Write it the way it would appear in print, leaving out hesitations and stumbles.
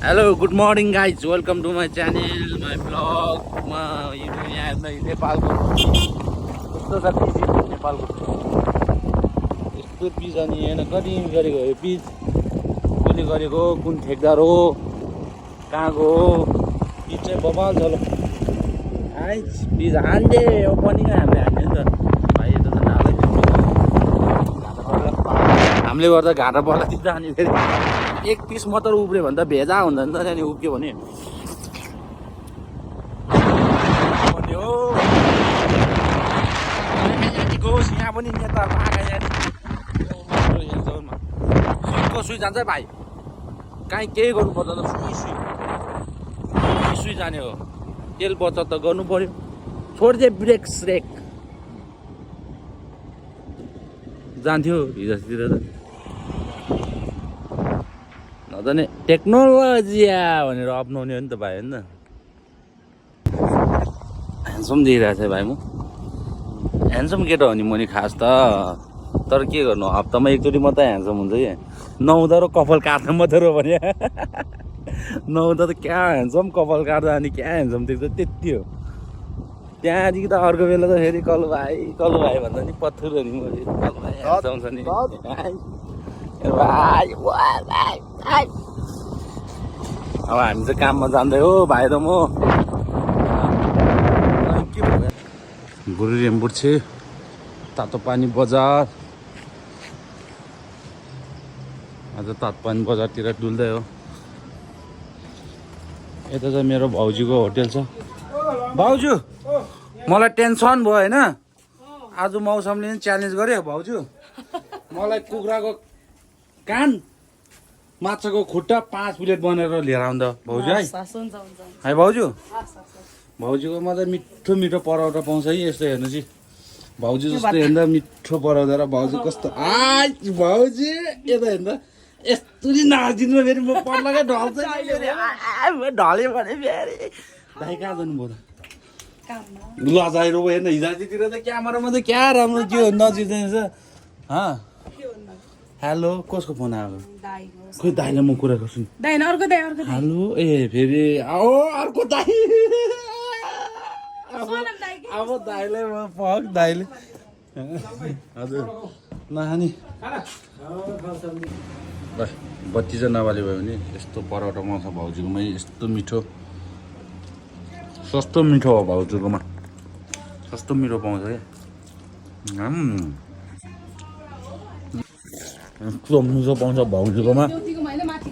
hello good morning guys welcome to my channel my ब्लगमा यहाँ नेपालको कस्तो छ पिच नेपालको यस्तो पिच अनि होइन कति गरेको हो यो पिच कसले गरेको कुन ठेकदार हो कहाँको हो पिच चाहिँ बबाल छ ल आइज पिच हान्डे ओपनिङ हामीले हान्ने नि त भाइ यता त नाला हामीले गर्दा घाँटा पर्ला तिर्छ अनि फेरि एक पिस मात्र उब्रियो भने त भेजा हुन्छ नि त त्यहाँदेखि उब्क्यो भने यहाँ पनि नेता सुईको सुई जान्छ भाइ काहीँ केही गर्नु पर्दैन सुई सुई जाने हो तेल बचत त गर्नु पर्यो छोडिदिए ब्रेक स्रेक जान्थ्यो हिजोतिर त नजाने टेक्नोलोजी भनेर अप्नाउने हो नि त भाइ होइन ह्यान्डसम देखिरहेको छ भाइ म ह्यान्डसम केटा हो नि म नि खास त तर के गर्नु हप्तामा एकचोटि मात्रै ह्यान्डसम हुन्छ कि नहुँदा र कपाल काट्दा मात्रै हो भने नहुँदा त क्या ह्यान्डसम कपाल काट्दा अनि क्या ह्यान्डसम देख्छ त्यति हो त्यहाँदेखि त अर्को बेला त फेरि कलु भाइ भन्दा नि पत्थर हो नि म कलु भाइ ह्यान्डसम छ नि अब हामी चाहिँ काममा जाँदै हो भाइ र म के भयो गुरु रेम्बुर्छे तातो पानी बजार आज तातो पानी बजारतिर डुल्दै हो यता चाहिँ मेरो भाउजूको होटेल छ भाउजू मलाई टेन्सन भयो होइन आज मौसमले नि च्यालेन्ज गर्यो भाउजू मलाई कुखुराको कान माछाको खुट्टा 5 प्लेट बनाएर लिएर आउँदा भाउजू है भाउजू भाउजूकोमा त मिठो मिठो पराउटा पाउँछ है यस्तो हेर्नुहोस् है भाउजू जस्तो हेर्दा मिठो पराउँदा र भाउजू कस्तो भाउजू यता हेर्दा यस्तो नि नाचिदिनु फेरि म पर्लकै ढल्छ ढल्यो भने फेरि भाइ कहाँ जानुभयो त लजाएर हेर्न हिजोतिर त क्यामेरामा त क्या राम्रो के हो नचिर्दैछ हेलो कसको फोन आएको खोइ दाइलाई म कुरा गर्छु हेलो ए फेरि अर्को दाइ अब दाइलाई म फक दाइले हजुर नखाने बत्ती चाहिँ नबाले भयो भने यस्तो पराठा पाउँछ भाउजूकोमै यस्तो मिठो सस्तो मिठो हो भाउजूकोमा सस्तो मिठो पाउँछ क्या यस्तो मिठो पाउँछ भाउजूकोमा